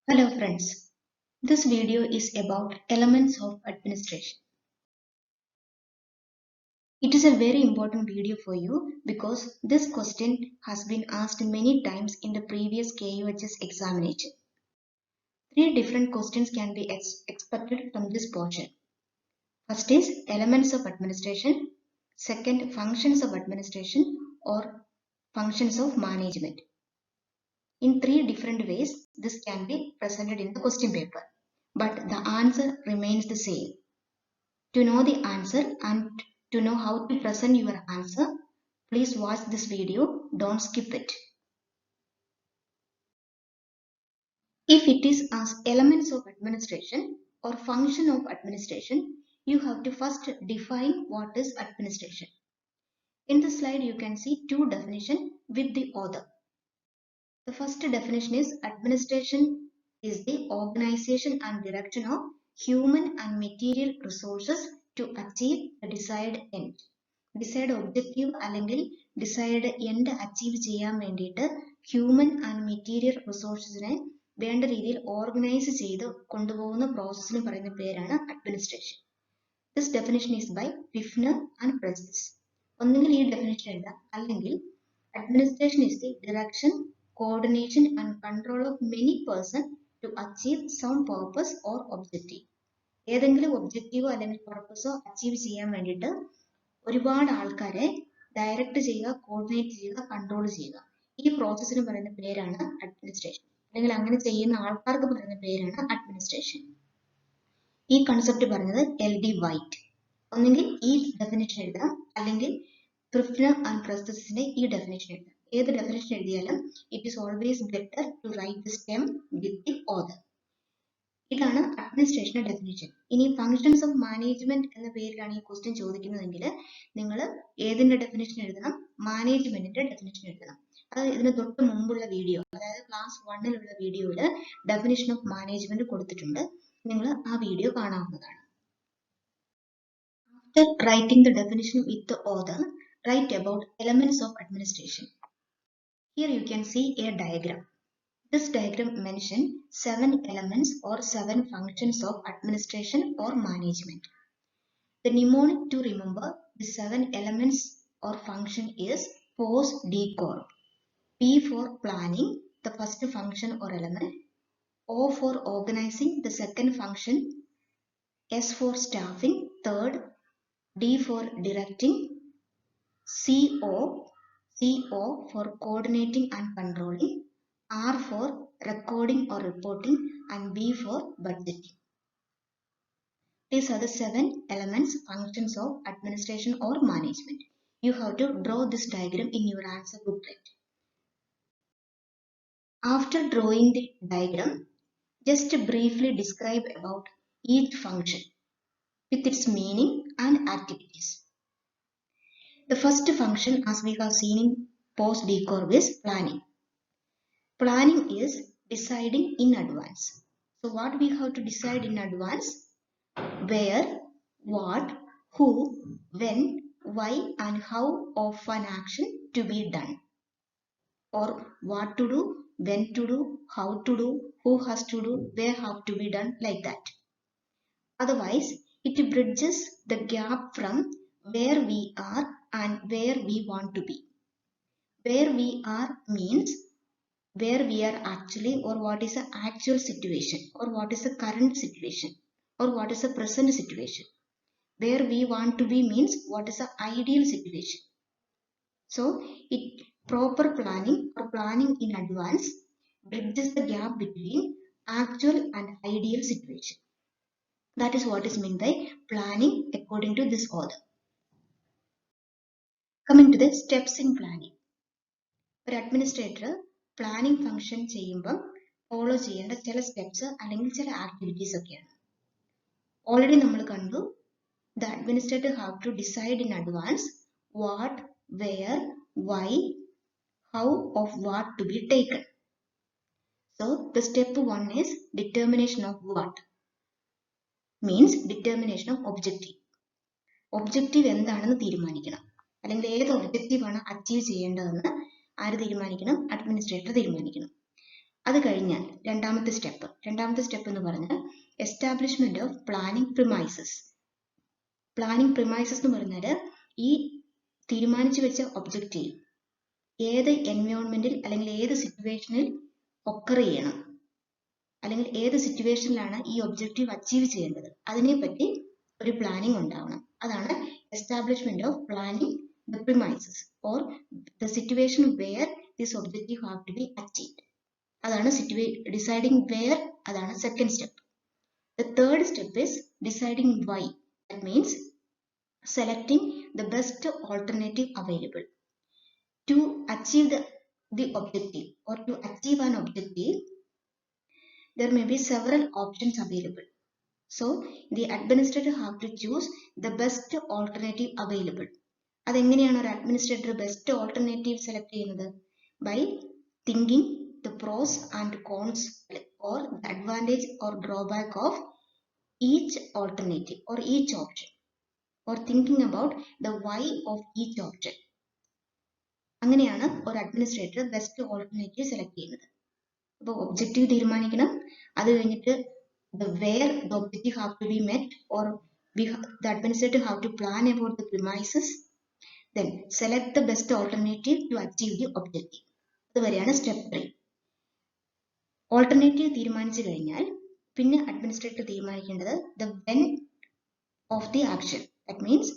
Hello friends, this video is about elements of administration. It is a very important video for you because this question has been asked many times in the previous KUHS examination. Three different questions can be expected from this portion. First is elements of administration, second functions of administration or functions of management. In three different ways, this can be presented in the question paper, but the answer remains the same. To know the answer and to know how to present your answer, please watch this video, don't skip it. If it is as elements of administration or function of administration, you have to first define what is administration. In the slide, you can see two definitions with the author. The first definition is administration is the organization and direction of human and material resources to achieve the desired end. Desired objective അല്ലെങ്കിൽ desired end achieve ചെയ്യാൻ വേണ്ടിയിട്ട് human and material resourcesനെ വേണ്ട രീതിയിൽ organise ചെയ്ത് കൊണ്ടുപോകുന്ന പ്രോസസ്സിന് പറയുന്ന പേരാണ് administration. This definition is by Pfiffner and Prestis. ഒന്നുകിൽ ഈ ഡെഫിനിഷൻ എഴുതാം, അല്ലെങ്കിൽ administration is the direction, coordination and control of many persons to achieve some purpose or objective. ഏതെങ്കിലും ഒബ്ജക്റ്റീവോ അല്ലെങ്കിൽ പർപ്പസോ അച്ചീവ് ചെയ്യാൻ വേണ്ടിയിട്ട് ഒരുപാട് ആൾക്കാരെ ഡയറക്റ്റ് ചെയ്യുക, കോർഡിനേറ്റ് ചെയ്യുക, കൺട്രോൾ ചെയ്യുക. ഈ പ്രോസസ്സിന് പറയുന്ന പേരാണ് അഡ്മിനിസ്ട്രേഷൻ, അല്ലെങ്കിൽ അങ്ങനെ ചെയ്യുന്ന ആൾക്കാർക്ക് പറയുന്ന പേരാണ് അഡ്മിനിസ്ട്രേഷൻ. ഈ കൺസെപ്റ്റ് പറഞ്ഞത് LD വൈറ്റ്. ഒന്നെങ്കിൽ ഈ ഡെഫിനിഷൻ എഴുതാം, അല്ലെങ്കിൽ പ്രിഫ്നർ ആൻഡ് പ്രസ്തസിന്റെ ഈ ഡെഫിനിഷൻ എഴുതാം. ഏത് ഡെഫിനിഷൻ എഴുതിയാലും it is always better to write the stem with the author. ഇതാണ് അഡ്മിനിസ്ട്രേഷന്റെ ഡെഫിനിഷൻ. ഇനി ഫങ്ഷൻസ് ഓഫ് മാനേജ്മെന്റ് എന്ന പേരിലാണ് ഈ ക്വസ്റ്റ്യൻ ചോദിക്കുന്നതെങ്കിൽ നിങ്ങൾ ഏതിന്റെ ഡെഫിനിഷൻ എഴുതണം? മാനേജ്മെന്റിന്റെ ഡെഫിനിഷൻ എഴുതണം. അത് ഇതിന് തൊട്ട് മുമ്പുള്ള വീഡിയോ, അതായത് ക്ലാസ് 1-ലുള്ള വീഡിയോയിൽ ഡെഫിനിഷൻ ഓഫ് മാനേജ്മെന്റ് കൊടുത്തിട്ടുണ്ട്. നിങ്ങൾ ആ വീഡിയോ കാണാവുന്നതാണ്. After writing the definition with the author, write about elements of administration. Here you can see a diagram. This diagram mentions 7 elements or 7 functions of administration or management. The mnemonic to remember the 7 elements or function is POSDCORB. P for planning, the first function or element. O for organizing, the second function. S for staffing, third. D for directing. CO for coordinating and controlling. R for recording or reporting, and B for budgeting. These are the 7 elements, functions of administration or management. You have to draw this diagram in your answer booklet. After drawing the diagram, just briefly describe about each function with its meaning and activities. The first function, as we have seen in POSDCORB, is planning. Planning is deciding in advance. So what we have to decide in advance? Where, what, who, when, why and how of an action to be done. Or what to do, when to do, how to do, who has to do, where have to be done, like that. Otherwise, it bridges the gap from where we are and where we want to be. Where we are means where we are actually, or what is the actual situation, or what is the current situation, or what is the present situation. Where we want to be means what is the ideal situation. So proper planning or planning in advance bridges the gap between actual and ideal situation. That is what is meant by planning according to this author. Coming to the steps in planning. ഒരു administrator planning function ചെയ്യുമ്പം follow ചെയ്യേണ്ട ചില steps അല്ലെങ്കിൽ ചില activities ഒക്കെയാണ്. Already നമ്മൾ കണ്ടു, the administrator have to decide in advance what, where, why, how of what to be taken. So the step 1 is determination of what, means determination of objective. Objective എന്താണെന്ന് തീരുമാനിക്കണം, അല്ലെങ്കിൽ ഏത് objective ആണ് achieve ചെയ്യേണ്ടതെന്ന് ആര് തീരുമാനിക്കണം? അഡ്മിനിസ്ട്രേറ്റർ തീരുമാനിക്കണം. അത് കഴിഞ്ഞാൽ രണ്ടാമത്തെ സ്റ്റെപ്പ് എന്ന് പറഞ്ഞാൽ establishment of planning premises. Planning premises എന്ന് പറഞ്ഞാൽ ഈ തീരുമാനിച്ചു വെച്ച ഒബ്ജക്റ്റീവ് ഏത് എൻവയോൺമെന്റിൽ അല്ലെങ്കിൽ ഏത് സിറ്റുവേഷനിൽ ഒക്കർ ചെയ്യണം, അല്ലെങ്കിൽ ഏത് സിറ്റുവേഷനിലാണ് ഈ ഒബ്ജക്റ്റീവ് അച്ചീവ് ചെയ്യേണ്ടത്, അതിനെപ്പറ്റി ഒരു പ്ലാനിംഗ് ഉണ്ടാവണം. അതാണ് establishment of planning the premises or the situation where this objective have to be achieved. അതാണ് ഡിസൈഡിങ് വെയർ, അതാണ് second step. The third step is deciding why. That means selecting the best alternative available. To achieve the objective or to achieve an objective, there may be several options available. So the administrator have to choose the best alternative available. അതെങ്ങനെയാണ് ഒരു administrator best alternative select ചെയ്യുന്നത്? By thinking the pros and cons or the advantage or drawback of each alternative or each option, or thinking about the why of each option. അങ്ങനെയാണ് ഒരു administrator best alternative select ചെയ്യുന്നത്. അപ്പോൾ objective തീരുമാനിക്കണം, അത് കഴിഞ്ഞിട്ട് the where the objective have to be met, or the administrator have to plan about the premises, then select the best alternative to achieve the objective. അതുവരെയാണ് step 3. Alternative തീരുമാനിച്ചു കഴിഞ്ഞാൽ പിന്നെ administrator തീരുമാനിക്കേണ്ടത് the when of the action. That means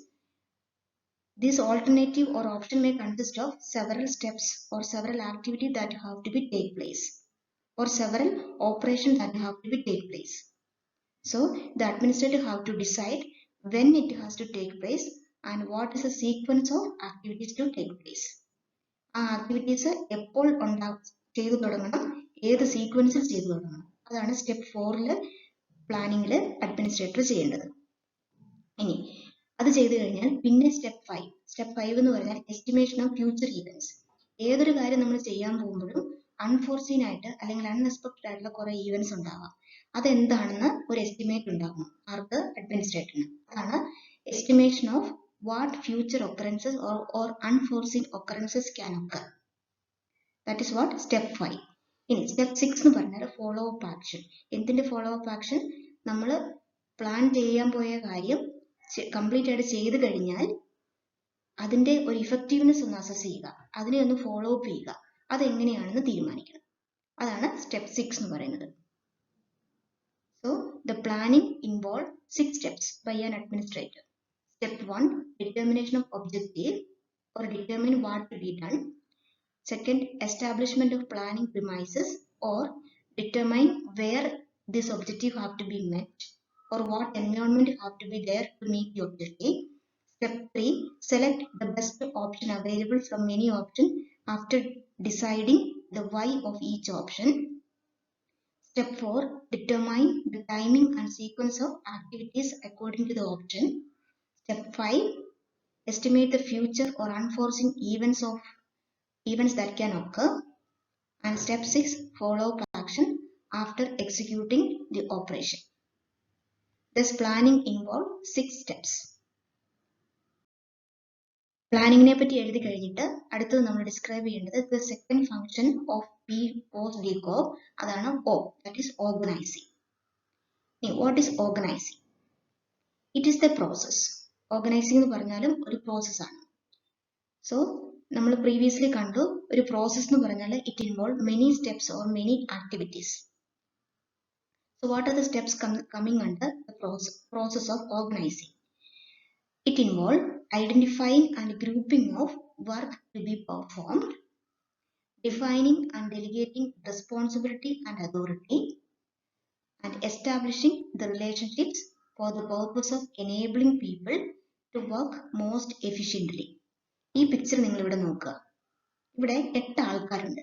this alternative or option may consist of several steps or several activities that have to be take place, or several operations that have to be take place. So the administrator have to decide when it has to take place and what is the sequence of activities to take place. ആ activities എപ്പോൾ ചെയ്തു തുടങ്ങണം, ഏത് സീക്വൻസിൽ ചെയ്തു തുടങ്ങണം, അതാണ് step 4 പ്ലാനിങ്ങിൽ administrator ചെയ്യേണ്ടത്. ഇനി അത് ചെയ്തു കഴിഞ്ഞാൽ പിന്നെ സ്റ്റെപ്പ് 5 എന്ന് പറഞ്ഞാൽ എസ്റ്റിമേഷൻ ഓഫ് ഫ്യൂച്ചർ ഈവൻസ്. ഏതൊരു കാര്യം നമ്മൾ ചെയ്യാൻ പോകുമ്പോഴും അൺഫോർസീൻ ആയിട്ട് അല്ലെങ്കിൽ അൺഎക്സ്പെക്ടഡ് ആയിട്ടുള്ള കുറെ ഈവൻസ് ഉണ്ടാവാം. അതെന്താണെന്ന് ഒരു എസ്റ്റിമേറ്റ് ഉണ്ടാകും ആർക്ക്? അഡ്മിനിസ്ട്രേറ്ററിന്. അതാണ് estimation of what future occurrences or unforeseen occurrences can occur. That is what step 5. ഇനി സ്റ്റെപ്പ് 6 എന്ന് പറഞ്ഞാൽ ഫോളോ അപ്പ് ആക്ഷൻ. എന്തിന്റെ ഫോളോ അപ്പ് ആക്ഷൻ? നമ്മൾ പ്ലാൻ ചെയ്യാൻ പോയ കാര്യം കംപ്ലീറ്റ് ആയിട്ട് ചെയ്ത് കഴിഞ്ഞാൽ അതിന്റെ ഒരു ഇഫക്റ്റീവ്നെസ് ഒന്ന് അസസ് ചെയ്യുക, അതിനെ ഒന്ന് ഫോളോ അപ്പ് ചെയ്യുക, അതെങ്ങനെയാണെന്ന് തീരുമാനിക്കണം. അതാണ് സ്റ്റെപ്പ് 6 എന്ന് പറയുന്നത്. So the planning involves 6 steps by an administrator. Step 1, determination of objective or determine what to be done. Second, establishment of planning premises or determine where this objective have to be met or what environment have to be there to meet the objective. Step 3, select the best option available from any option after deciding the why of each option. Step 4, determine the timing and sequence of activities according to the option. Step 5, estimate the future or unforeseen events that can occur. And step 6, follow up action after executing the operation. This planning involves 6 steps. പ്ലാനിങ്ങിനെ പറ്റി എഴുതി കഴിഞ്ഞിട്ട് അടുത്തത് നമ്മൾ describe ചെയ്യേണ്ടത് the second function of POSDCORB, അതാണ് O, that is organizing. What is organizing? It is the process. Organizing എന്ന് പറഞ്ഞാലും ഒരു പ്രോസസ് ആണ്. സോ നമ്മൾ പ്രീവിയസ്ലി കണ്ടു, ഒരു പ്രോസസ് എന്ന് പറഞ്ഞാൽ it involve many steps or many activities. So what are the steps coming under the process of organizing? It involves identifying and grouping of work to be performed, defining and delegating responsibility and authority, and establishing the relationships for the purpose of enabling people to work most efficiently. ഈ picture നിങ്ങൾ ഇവിടെ നോക്കുക. ഇവിടെ 8 ആൾക്കാരുണ്ട്.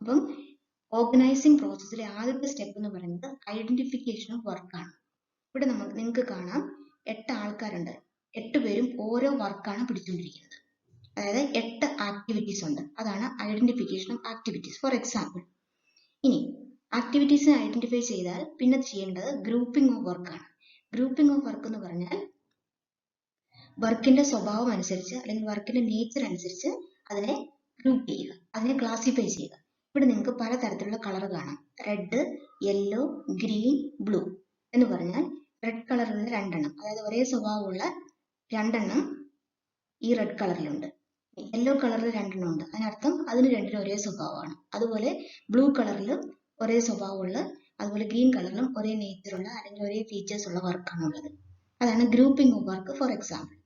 അപ്പം organising പ്രോസസ്സിലെ ആദ്യത്തെ step എന്ന് പറയുന്നത് ഐഡന്റിഫിക്കേഷൻ ഓഫ് വർക്കാണ്. ഇവിടെ നിങ്ങൾക്ക് കാണാം 8 ആൾക്കാരുണ്ട്. 8 പേരും ഓരോ വർക്കാണ് പിടിച്ചുകൊണ്ടിരിക്കുന്നത്. അതായത് 8 ആക്ടിവിറ്റീസ് ഉണ്ട്. അതാണ് identification of activities. For example, ഇനി ആക്ടിവിറ്റീസിനെ ഐഡന്റിഫൈ ചെയ്താൽ പിന്നെ ചെയ്യേണ്ടത് ഗ്രൂപ്പിംഗ് ഓഫ് വർക്കാണ്. ഗ്രൂപ്പിംഗ് ഓഫ് വർക്ക് എന്ന് പറഞ്ഞാൽ വർക്കിന്റെ സ്വഭാവം അനുസരിച്ച് അല്ലെങ്കിൽ വർക്കിന്റെ നേച്ചർ അനുസരിച്ച് അതിനെ ഗ്രൂപ്പ് ചെയ്യുക, അതിനെ ക്ലാസിഫൈ ചെയ്യുക. ഇവിടെ നിങ്ങൾക്ക് പലതരത്തിലുള്ള കളർ കാണാം. റെഡ്, യെല്ലോ, ഗ്രീൻ, ബ്ലൂ എന്ന് പറഞ്ഞാൽ റെഡ് കളറിൽ രണ്ടെണ്ണം, അതായത് ഒരേ സ്വഭാവമുള്ള രണ്ടെണ്ണം ഈ റെഡ് കളറിലുണ്ട്. യെല്ലോ കളറിൽ രണ്ടെണ്ണം ഉണ്ട്, അതിനർത്ഥം അതിന് രണ്ടിനും ഒരേ സ്വഭാവമാണ്. അതുപോലെ ബ്ലൂ കളറിൽ ഒരേ സ്വഭാവമുള്ള, അതുപോലെ ഗ്രീൻ കളിലും ഒരേ നേച്ചറുള്ള അല്ലെങ്കിൽ ഒരേ ഫീച്ചേഴ്സ് ഉള്ള വർക്കാണ് ഉള്ളത്. അതാണ് grouping of work. For example,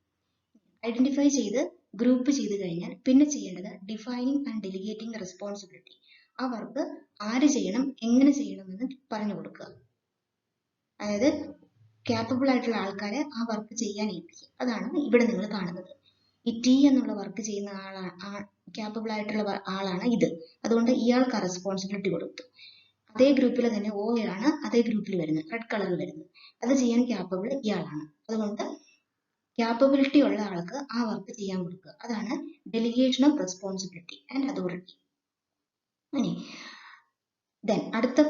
identify ചെയ്ത് ഗ്രൂപ്പ് ചെയ്ത് കഴിഞ്ഞാൽ പിന്നെ ചെയ്യേണ്ടത് ഡിഫൈനിങ് ആൻഡ് ഡെലിഗേറ്റിംഗ് റെസ്പോൺസിബിലിറ്റി. ആ വർക്ക് ആര് ചെയ്യണം, എങ്ങനെ ചെയ്യണമെന്ന് പറഞ്ഞു കൊടുക്കുക. അതായത് ക്യാപ്പബിൾ ആയിട്ടുള്ള ആൾക്കാരെ ആ വർക്ക് ചെയ്യാൻ ഏൽപ്പിക്കുക. അതാണ് ഇവിടെ നിങ്ങൾ കാണുന്നത്. ഈ ടി എന്നുള്ള വർക്ക് ചെയ്യുന്ന ആളാണ്, ക്യാപ്പബിൾ ആയിട്ടുള്ള ആളാണ് ഇത്. അതുകൊണ്ട് ഇയാൾക്ക് ആ റെസ്പോൺസിബിലിറ്റി കൊടുത്തു. അതേ ഗ്രൂപ്പിൽ തന്നെ ഓ ആണ് അതേ ഗ്രൂപ്പിൽ വരുന്നത്, റെഡ് കളറിൽ വരുന്നത്. അത് ചെയ്യാൻ ക്യാപ്പബിൾ ഇയാളാണ്. അതുകൊണ്ട് ക്യാപ്പബിലിറ്റി ഉള്ള ആൾക്ക് ആ വർക്ക് ചെയ്യാൻ കൊടുക്കുക. അതാണ് delegation of responsibility and authority. Then അടുത്ത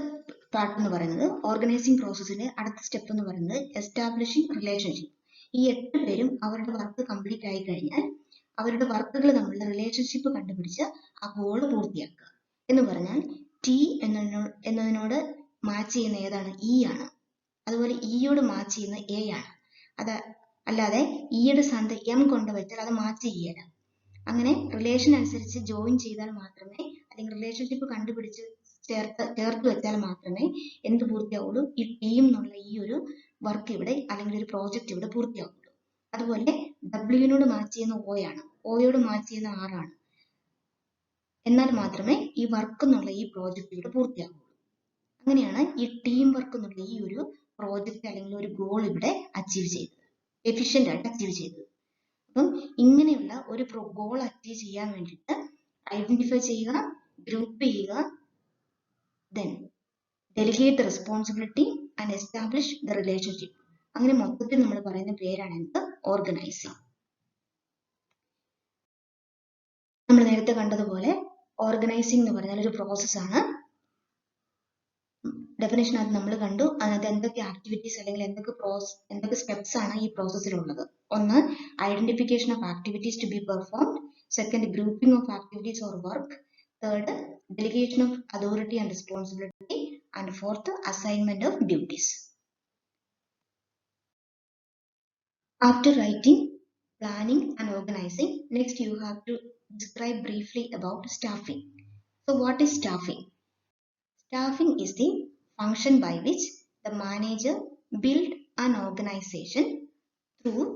പാർട്ട് എന്ന് പറയുന്നത് ഓർഗനൈസിംഗ് പ്രോസസ്സിന്റെ അടുത്ത സ്റ്റെപ്പ് എന്ന് പറയുന്നത് എസ്റ്റാബ്ലിഷിംഗ് റിലേഷൻഷിപ്പ്. ഈ 8 പേരും അവരുടെ വർക്ക് കംപ്ലീറ്റ് ആയി കഴിഞ്ഞാൽ അവരുടെ വർക്കുകൾ തമ്മിലുള്ള റിലേഷൻഷിപ്പ് കണ്ടുപിടിച്ച് ആ ഗോൾ പൂർത്തിയാക്കുക. എന്ന് പറഞ്ഞാൽ ടി എന്നതിനോട് മാച്ച് ചെയ്യുന്ന ഏതാണ്? ഇ ആണ്. അതുപോലെ ഇയോട് മാച്ച് ചെയ്യുന്ന എ ആണ്. അല്ലാതെ ഇയുടെ സ്ഥാനത്ത് എം കൊണ്ടുവച്ചാൽ അത് മാച്ച് ചെയ്യല. അങ്ങനെ റിലേഷൻ അനുസരിച്ച് ജോയിൻ ചെയ്താൽ മാത്രമേ, അല്ലെങ്കിൽ റിലേഷൻഷിപ്പ് കണ്ടുപിടിച്ച് ചേർത്ത് വെച്ചാൽ മാത്രമേ എന്ത് പൂർത്തിയാവുള്ളൂ? ഈ ടീം എന്നുള്ള ഈ ഒരു വർക്ക് ഇവിടെ, അല്ലെങ്കിൽ ഒരു പ്രോജക്റ്റ് ഇവിടെ പൂർത്തിയാവുള്ളൂ. അതുപോലെ ഡബ്ല്യുവിനോട് മാച്ച് ചെയ്യുന്ന ഒ ആണ്, ഒയോട് മാച്ച് ചെയ്യുന്ന ആർ ആണ്. എന്നാൽ മാത്രമേ ഈ വർക്ക് എന്നുള്ള ഈ പ്രോജക്റ്റ് ഇവിടെ പൂർത്തിയാവുള്ളൂ. അങ്ങനെയാണ് ഈ ടീം വർക്ക് എന്നുള്ള ഈ ഒരു പ്രോജക്റ്റ് അല്ലെങ്കിൽ ഒരു ഗോൾ ഇവിടെ അച്ചീവ് ചെയ്തത്, എഫിഷ്യന്റ് ആയിട്ട് അച്ചീവ് ചെയ്തത്. അപ്പം ഇങ്ങനെയുള്ള ഒരു ഗോൾ അച്ചീവ് ചെയ്യാൻ വേണ്ടിയിട്ട് ഐഡന്റിഫൈ ചെയ്യുക, ഗ്രൂപ്പ് ചെയ്യുക, then delegate the responsibility and establish the relationship. അങ്ങനെ മൊത്തത്തിൽ നമ്മൾ പറയുന്ന പേരാണ് എന്ത്? ഓർഗനൈസിംഗ്. നമ്മൾ നേരത്തെ കണ്ടതുപോലെ ഓർഗനൈസിംഗ് എന്ന് പറഞ്ഞാൽ ഒരു പ്രോസസ്സാണ്. ഡെഫിനേഷൻ അത് നമ്മൾ കണ്ടു. അതിനകത്ത് എന്തൊക്കെ ആക്ടിവിറ്റീസ് അല്ലെങ്കിൽ എന്തൊക്കെ സ്റ്റെപ്സ് ആണ് ഈ പ്രോസസ്സിലുള്ളത്? ഒന്ന്, identification of activities to be performed. Second, grouping of activities or work. Third, delegation of authority and responsibility. And fourth, assignment of duties. After writing, planning and organizing, next you have to describe briefly about staffing. So what is staffing? Staffing is the function by which the manager build an organization through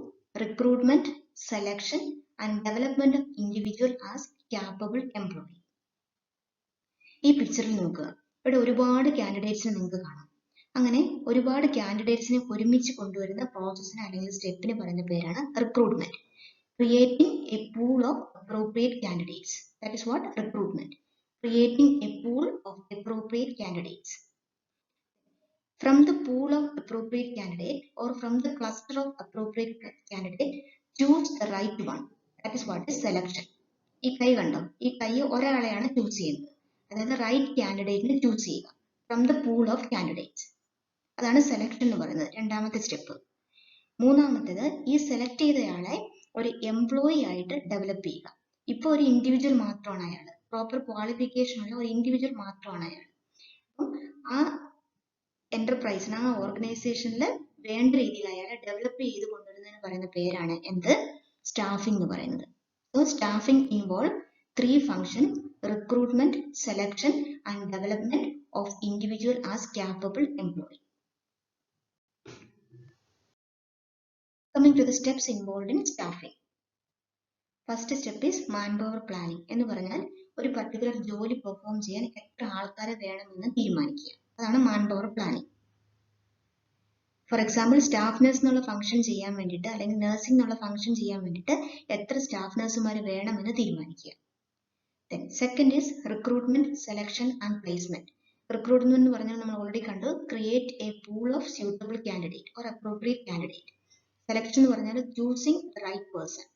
recruitment, selection and development of individual as capable employee. ഈ പിക്ചറിൽ നോക്കുക, ഇവിടെ ഒരുപാട് കാൻഡിഡേറ്റ്സിനെ നിങ്ങൾക്ക് കാണാം. അങ്ങനെ ഒരുപാട് കാൻഡിഡേറ്റ്സിനെ ഒരുമിച്ച് കൊണ്ടുവരുന്ന പ്രോസസ്സിന് അല്ലെങ്കിൽ സ്റ്റെപ്പിന് പറയുന്ന പേരാണ് recruitment. Creating A pool of appropriate candidates, that is what recruitment. Creating A pool of appropriate candidates. From the pool of appropriate candidate or from the cluster of appropriate candidate, choose the right one. That is what is selection. ഈ കൈ കണ്ടോ? ഈ കൈ ഒരാളെയാണ് choose ചെയ്യുന്നത്, അതായത് right കാൻഡിഡേറ്റിനെ choose ചെയ്യുക from the pool of candidates. അതാണ് selection എന്ന് പറയുന്നത്, രണ്ടാമത്തെ സ്റ്റെപ്പ്. മൂന്നാമത്തേത്, ഈ സെലക്ട് ചെയ്തയാളെ ഒരു എംപ്ലോയി ആയിട്ട് ഡെവലപ്പ് ചെയ്യുക. ഇപ്പോൾ ഒരു ഇൻഡിവിജ്വൽ മാത്രമാണ് അയാൾ, പ്രോപ്പർ ക്വാളിഫിക്കേഷൻ ഉള്ള ഒരു ഇൻഡിവിജ്വൽ മാത്രമാണ് അയാൾ. അപ്പം ആ എന്റർപ്രൈസിന്, ആ ഓർഗനൈസേഷനിൽ വേണ്ട രീതിയിൽ അയാളെ ഡെവലപ്പ് ചെയ്ത് കൊണ്ടുവരുന്നതിന് പറയുന്ന പേരാണ് എന്ത്? സ്റ്റാഫിംഗ് എന്ന് പറയുന്നത്. So staffing involve 3 functions: recruitment, selection and development of individual as capable employee. Coming to the steps involved in staffing. First step is manpower planning. എന്ന് പറഞ്ഞാൽ ഒരു പർട്ടിക്കുലർ ജോലി പെർഫോം ചെയ്യാൻ എത്ര ആൾക്കാരെ വേണമെന്ന് തീരുമാനിക്കുക. അതാണ് manpower planning. For example, staff nurse എന്നുള്ള ഫംഗ്ഷൻ ചെയ്യാൻ വേണ്ടിയിട്ട് അല്ലെങ്കിൽ നഴ്സിംഗ് എന്നുള്ള ഫംഗ്ഷൻ ചെയ്യാൻ വേണ്ടിയിട്ട് എത്ര സ്റ്റാഫ് നഴ്സുമാർ വേണമെന്ന് തീരുമാനിക്കുക. Then second is recruitment, selection and placement. Recruitment എന്ന് പറഞ്ഞാൽ നമ്മൾ ഓൾറെഡി കണ്ടു, create a pool of suitable candidate or appropriate candidate. Selection എന്ന് പറഞ്ഞാൽ choosing the right person.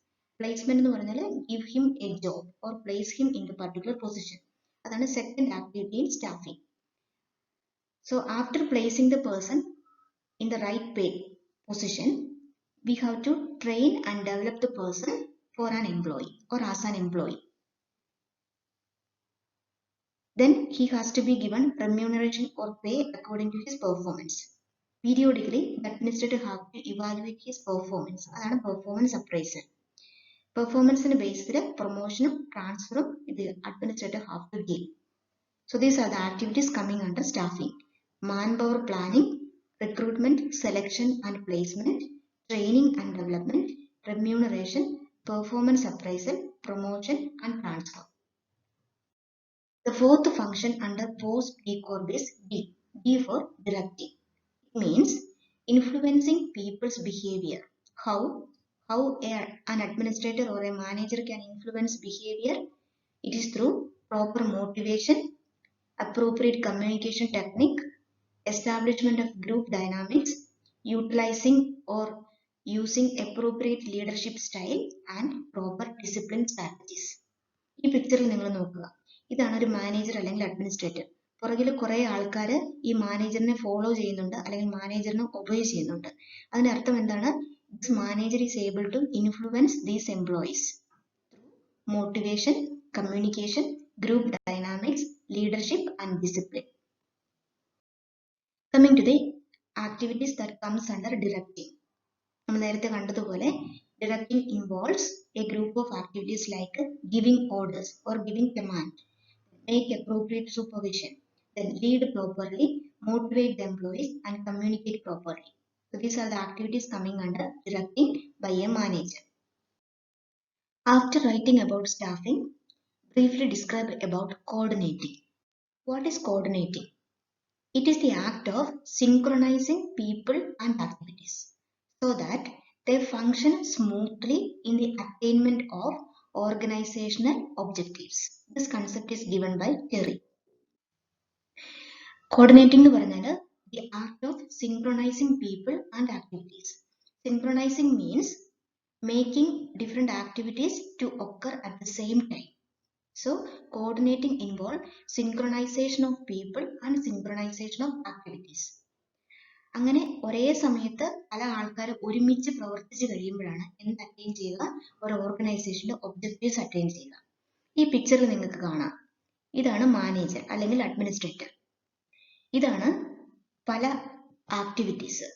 Placement എന്ന് പറഞ്ഞാൽ give him a job or place him in a particular position. അതാണ് second activity in staffing. So after placing the person in the right position, we have to train and develop the person for an employee or as an employee. Then he has to be given remuneration or pay according to his performance. Periodically, the administrator have to evaluate his performance. That's performance appraisal. Performance in based promotion, transfer, the administrator have to give. So these are the activities coming under staffing. Manpower planning, recruitment, selection and placement, training and development, remuneration, performance appraisal, promotion and transfer. The fourth function under POSDCORB is D. D for directing. It means influencing people's behavior. How an administrator or a manager can influence behavior? It is through proper motivation, appropriate communication technique, establishment of group dynamics, utilizing or using appropriate leadership style and proper discipline strategies. ഈ പിക്ചറിൽ നിങ്ങൾ നോക്കുക, ഇതാണ് ഒരു manager അല്ലെങ്കിൽ administrator. പുറകിൽ കുറെ ആൾക്കാർ ഈ മാനേജറിനെ ഫോളോ ചെയ്യുന്നുണ്ട് അല്ലെങ്കിൽ മാനേജറിനെ ഒബേ ചെയ്യുന്നുണ്ട്. അതിന്റെ അർത്ഥം എന്താണ്? This manager is able to influence these employees through motivation, communication, group dynamics, leadership and discipline. Coming to the activities that comes under directing. നമ്മൾ നേരത്തെ കണ്ടതുപോലെ directing involves a group of activities like giving orders or giving command, make appropriate supervision, then lead properly, motivate the employees and communicate properly. So these are the activities coming under directing by a manager. After writing about staffing, briefly describe about coordinating. What is coordinating? It is the act of synchronizing people and activities so that they function smoothly in the attainment of organizational objectives. This concept is given by Terry. Coordinating എന്ന് പറഞ്ഞാൽ the act of synchronizing people and activities. Synchronizing means making different activities to occur at the same time. So, coordinating involves synchronization of people and synchronization of activities. അങ്ങനെ ഒരേ സമയത്ത് പല ആൾക്കാർ ഒരുമിച്ച് പ്രവർത്തിച്ച് കഴിയുമ്പോഴാണ് എന്ത് അറ്റൈൻ ചെയ്യുക? ഒരു ഓർഗനൈസേഷന്റെ ഒബ്ജക്റ്റീവ്സ് അറ്റൈൻ ചെയ്യുക. ഈ പിക്ചറിൽ നിങ്ങൾക്ക് കാണാം, ഇതാണ് മാനേജർ അല്ലെങ്കിൽ അഡ്മിനിസ്ട്രേറ്റർ, ഇതാണ് പല ആക്ടിവിറ്റീസ്,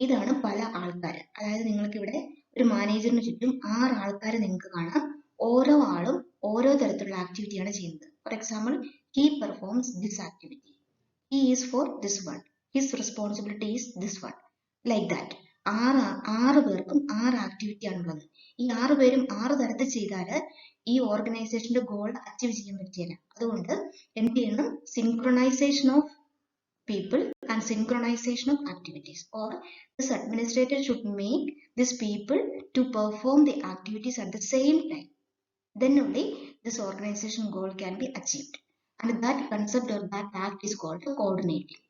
ഇതാണ് പല ആൾക്കാർ. അതായത് നിങ്ങൾക്ക് ഇവിടെ ഒരു മാനേജറിന് ചുറ്റും 6 ആൾക്കാർ നിങ്ങൾക്ക് കാണാം. ഓരോ ആളും ഓരോ തരത്തിലുള്ള ആക്ടിവിറ്റിയാണ് ചെയ്യുന്നത്. For example, he performs this activity, he is for this one, his responsibility is this one, like that. ആറ് പേർക്കും 6 ആക്ടിവിറ്റി ആണുള്ളത്. ഈ 6 പേരും 6 തരത്തിൽ ചെയ്താൽ ഈ ഓർഗനൈസേഷന്റെ ഗോൾ അച്ചീവ് ചെയ്യാൻ പറ്റില്ല. അതുകൊണ്ട് എന്ത് ചെയ്യണം? Synchronisation of people and synchronization of activities, or this administrator should make these people to perform the activities at the same time. Then only this organization goal can be achieved, and that concept or that act is called coordinating.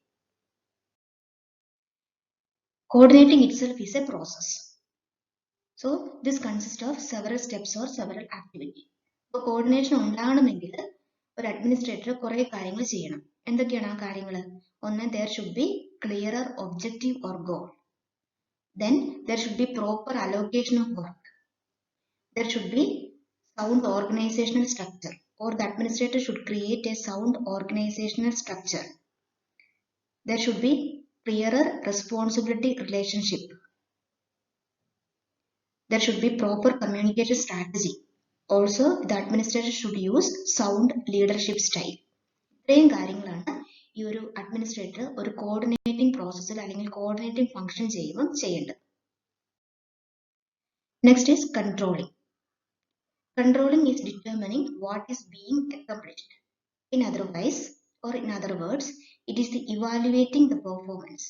Coordinating itself is a process. So this consists of several steps or several activities. So coordination ഉണ്ടാകണമെങ്കിൽ ഒരു administrator കുറെ കാര്യങ്ങൾ ചെയ്യണം. എന്തൊക്കെയാണ് ആ കാര്യങ്ങൾ? ഒന്ന്, there should be clearer objective or goal. Then there should be proper allocation of work. There should be sound organizational structure, or the administrator should create a sound organizational structure. There should be clearer responsibility relationship. There should be proper communication strategy. Also, the administrator should use sound leadership style. ഇത്രയും കാര്യങ്ങളാണ് ഈ ഒരു administrator ഒരു coordinating പ്രോസസ്സിൽ അല്ലെങ്കിൽ coordinating function ചെയ്യുമ്പോൾ ചെയ്യേണ്ടത്. Next is controlling. Controlling is determining what is being accomplished. In other words, it is the evaluating the performance.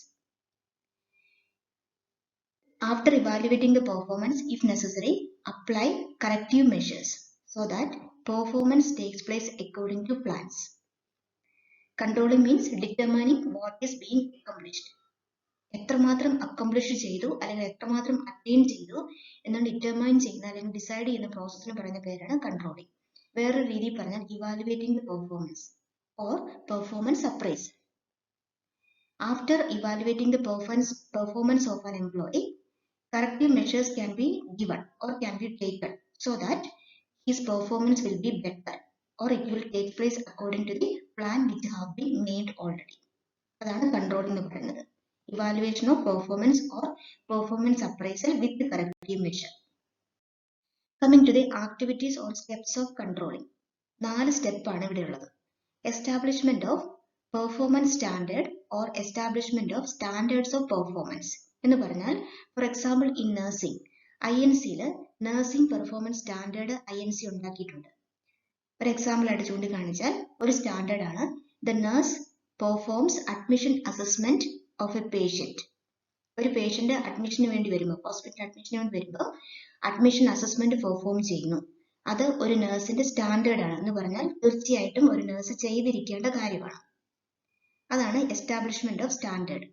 After evaluating the performance, if necessary, apply corrective measures so that performance takes place according to plans. Controlling means determining what is being accomplished. എത്രമാത്രം accomplish ചെയ്തു അല്ലെങ്കിൽ എത്രമാത്രം attain ചെയ്തു എന്ന് determine ചെയ്യുന്ന അല്ലെങ്കിൽ decide ചെയ്യുന്ന പ്രോസസ്സിന് പറയുന്ന പേരാണ് കൺട്രോളിംഗ്. വേറൊരു രീതിയിൽ പറഞ്ഞാൽ evaluating the performance or performance appraise. After evaluating the performance of an employee, corrective measures can be given or can be taken so that his performance will be better or it will take place according to the plan which have been made already. അതാണ് control എന്ന് പറയുന്നത്. Evaluation of performance or performance appraisal with corrective measure. Coming to the activities or steps of controlling. 4 സ്റ്റെപ്പാണ് ഇവിടെ ഉള്ളത്. Establishment of performance standard or establishment of standards of performance എന്ന് പറഞ്ഞാൽ, for example in nursing, INC-യിൽ nursing performance standard INC ഉണ്ടാക്കിയിട്ടുണ്ട്. ഒരു example ആയിട്ട് ചൂണ്ടിക്കാണിച്ചാൽ, ഒരു സ്റ്റാൻഡേർഡ് ആണ് the nurse performs admission assessment of a patient. ഒരു പേഷ്യന്റ് അഡ്മിഷന് വേണ്ടി വരുമ്പോൾ, ഹോസ്പിറ്റൽ അഡ്മിഷന് വേണ്ടി വരുമ്പോൾ അഡ്മിഷൻ അസസ്മെന്റ് പെർഫോം ചെയ്യുന്നു. അത് ഒരു നഴ്സിന്റെ സ്റ്റാൻഡേർഡ് ആണ് എന്ന് പറഞ്ഞാൽ തീർച്ചയായിട്ടും ഒരു നഴ്സ് ചെയ്തിരിക്കേണ്ട കാര്യമാണ്. അതാണ് എസ്റ്റാബ്ലിഷ്മെന്റ് ഓഫ് സ്റ്റാൻഡേർഡ്.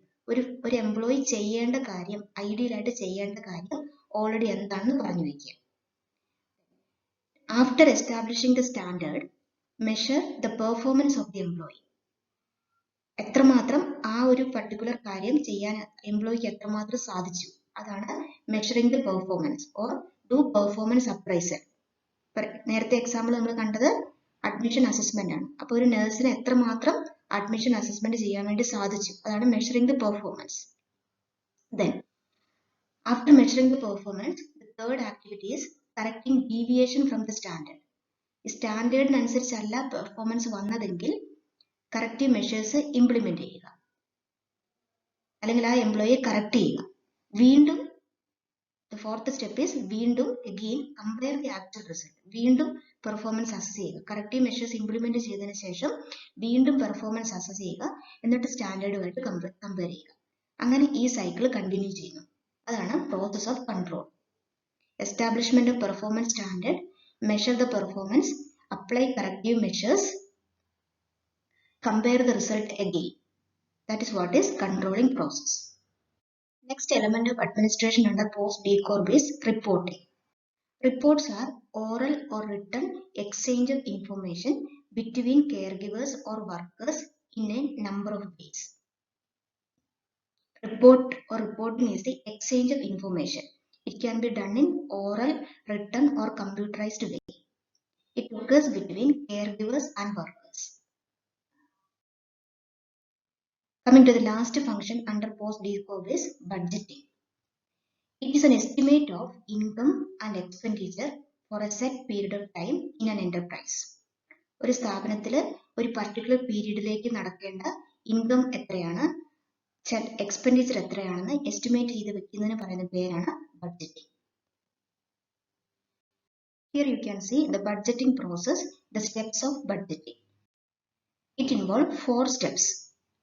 ഒരു എംപ്ലോയി ചെയ്യേണ്ട കാര്യം, ഐഡിയൽ ആയിട്ട് ചെയ്യേണ്ട കാര്യം ഓൾറെഡി എന്താണെന്ന് പറഞ്ഞു വയ്ക്കുക. After establishing the standard, measure the performance of the employee. എത്രമാത്രം ആ ഒരു പർട്ടിക്കുലർ കാര്യം ചെയ്യാൻ എംപ്ലോയിക്ക് എത്രമാത്രം സാധിച്ചു, അതാണ് measuring the performance or do performance appraisal. നേരത്തെ എക്സാമ്പിൾ നമ്മൾ കണ്ടത് അഡ്മിഷൻ അസസ്മെന്റ് ആണ്. അപ്പോൾ ഒരു നഴ്സിന് എത്രമാത്രം അഡ്മിഷൻ അസസ്മെന്റ് ചെയ്യാൻ വേണ്ടി സാധിച്ചു, അതാണ് measuring the performance. Then, after measuring the performance, the third activity is correcting deviation from the standard. സ്റ്റാൻഡേർഡിനനുസരിച്ചല്ല പെർഫോമൻസ് വന്നതെങ്കിൽ കറക്റ്റീവ് മെഷേഴ്സ് ഇംപ്ലിമെന്റ് ചെയ്യുക, അല്ലെങ്കിൽ ആ എംപ്ലോയിയെ കറക്റ്റ് ചെയ്യുക. വീണ്ടും ഫോർത്ത് സ്റ്റെപ്പ് ഈസ് വീണ്ടും again compare the actual result. വീണ്ടും പെർഫോമൻസ് അസസ് ചെയ്യുക. കറക്റ്റീവ് മെഷേഴ്സ് ഇംപ്ലിമെന്റ് ചെയ്തതിനു ശേഷം വീണ്ടും പെർഫോമൻസ് അസസ് ചെയ്യുക, എന്നിട്ട് സ്റ്റാൻഡേർഡുമായിട്ട് കമ്പയർ ചെയ്യുക. അങ്ങനെ ഈ സൈക്കിൾ കണ്ടിന്യൂ ചെയ്യുന്നു. അതാണ് process of control. Establishment of performance standard, measure the performance, apply corrective measures, compare the result again. That is what is controlling process. Next element of administration under POSDCORB is reporting. Reports are oral or written exchange of information between caregivers or workers in a number of ways. Report or reporting is the exchange of information. It can be done in oral, written or computerized way. It occurs between caregivers and workers. Coming to the last function under POSDCORB is budgeting. It is an estimate of income and expenditure for a set period of time in an enterprise. ഒരു സ്ഥാപനത്തിൽ ഒരു particular പീരീഡിലേക്ക് നടക്കേണ്ട income എത്രയാണ്, expenditure എത്രയാണെന്ന് estimate ചെയ്ത് വെക്കുന്നതിന് പറയുന്ന പേരാണ് budgeting. Here you can see the budgeting process, the steps of budgeting. It involves 4 steps.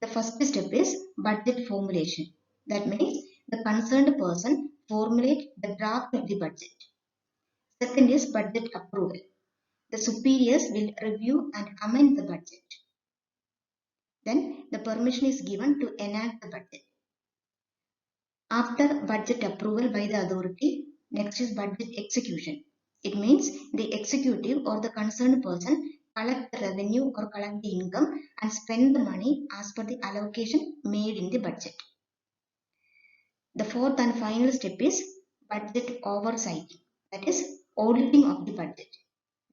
The first step is budget formulation. That means the concerned person formulate the draft of the budget. Second is budget approval. The superiors will review and amend the budget. Then the permission is given to enact the budget. After budget approval by the authority, next is budget execution. It means the executive or the concerned person collect the revenue or collect the income and spend the money as per the allocation made in the budget. The fourth and final step is budget oversight, that is auditing of the budget.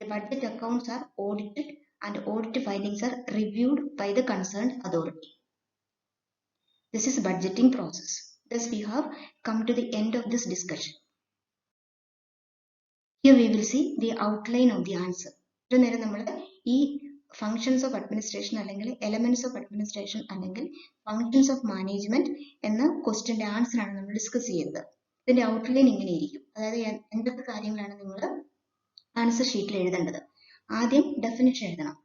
The budget accounts are audited and audit findings are reviewed by the concerned authority. This is budgeting process. Thus we have come to the end of this discussion. Here we will see the outline of the answer. ഇത്ര നേരം നമ്മൾ ഈ functions of administration അല്ലെങ്കിൽ elements of administration അല്ലെങ്കിൽ functions of management എന്ന ക്വസ്റ്റ്യന്റെ answer ആണ് നമ്മൾ discuss ചെയ്തത്. ഇതിന്റെ ഔട്ട്ലൈൻ ഇങ്ങനെയിരിക്കും. അതായത് എന്തൊക്കെ കാര്യങ്ങളാണ് നിങ്ങൾ ആൻസർ ഷീറ്റിൽ എഴുതേണ്ടത്. ആദ്യം ഡെഫിനിഷൻ എഴുതണം.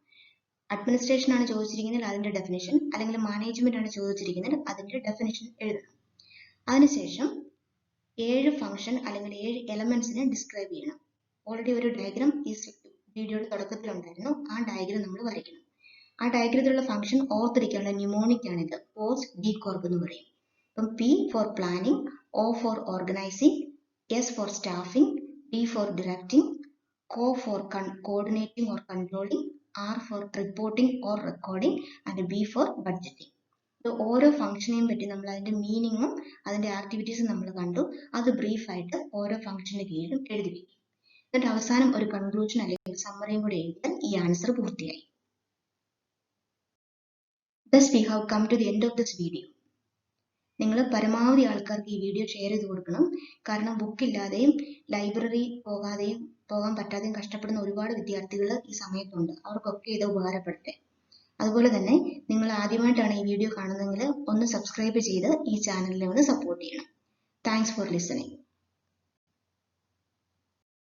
അഡ്മിനിസ്ട്രേഷൻ ആണ് ചോദിച്ചിരിക്കുന്നത്, അതിന്റെ ഡെഫിനിഷൻ, അല്ലെങ്കിൽ മാനേജ്മെന്റ് ആണ് ചോദിച്ചിരിക്കുന്നത്, അതിന്റെ ഡെഫിനിഷൻ എഴുതണം. അതിനുശേഷം 7 ഫംഗ്ഷൻ അല്ലെങ്കിൽ 7 എലമെന്റ്സിനെ ഡിസ്ക്രൈബ് ചെയ്യണം. ഓൾറെഡി ഒരു ഡയഗ്രാം ഈ വീഡിയോയുടെ തുടക്കത്തിലുണ്ടായിരുന്നു. ആ ഡയഗ്രാം നമ്മൾ വരയ്ക്കണം. ആ ഡയഗ്രത്തിലുള്ള ഫംഗ്ഷൻ ഓർത്തിരിക്കാനുള്ള ന്യൂമോണിക് ആണിത്. POSDCORB എന്ന് പറയും. അപ്പം P for planning, O for organising, S for staffing, D for directing, Co for coordinating or controlling, R for reporting or recording and B for budgeting. ഓരോ ഫംഗ്ഷനെയും പറ്റി നമ്മൾ അതിന്റെ മീനിങ്ങും അതിന്റെ ആക്ടിവിറ്റീസും നമ്മൾ കണ്ടു. അത് ബ്രീഫായിട്ട് ഓരോ ഫംഗ്ഷന് കീഴിലും എഴുതി വയ്ക്കും. എന്നിട്ട് അവസാനം ഒരു കൺക്ലൂഷൻ അല്ലെങ്കിൽ സമ്മറിയും കൂടി എഴുതിയാൽ ഈ ആൻസർ പൂർത്തിയായി. Thus we have come to the end of this video. നിങ്ങൾ പരമാവധി ആൾക്കാർക്ക് ഈ വീഡിയോ ഷെയർ ചെയ്ത് കൊടുക്കണം. കാരണം ബുക്കില്ലാതെയും ലൈബ്രറി പോകാൻ പറ്റാതെയും കഷ്ടപ്പെടുന്ന ഒരുപാട് വിദ്യാർത്ഥികൾ ഈ സമയത്തുണ്ട്. അവർക്കൊക്കെ ഇത് ഉപകാരപ്പെടട്ടെ. അതുപോലെ തന്നെ നിങ്ങൾ ആദ്യമായിട്ടാണ് ഈ വീഡിയോ കാണുന്നതെങ്കിൽ ഒന്ന് സബ്സ്ക്രൈബ് ചെയ്ത് ഈ ചാനലിനെ ഒന്ന് സപ്പോർട്ട് ചെയ്യണം. Thanks for listening.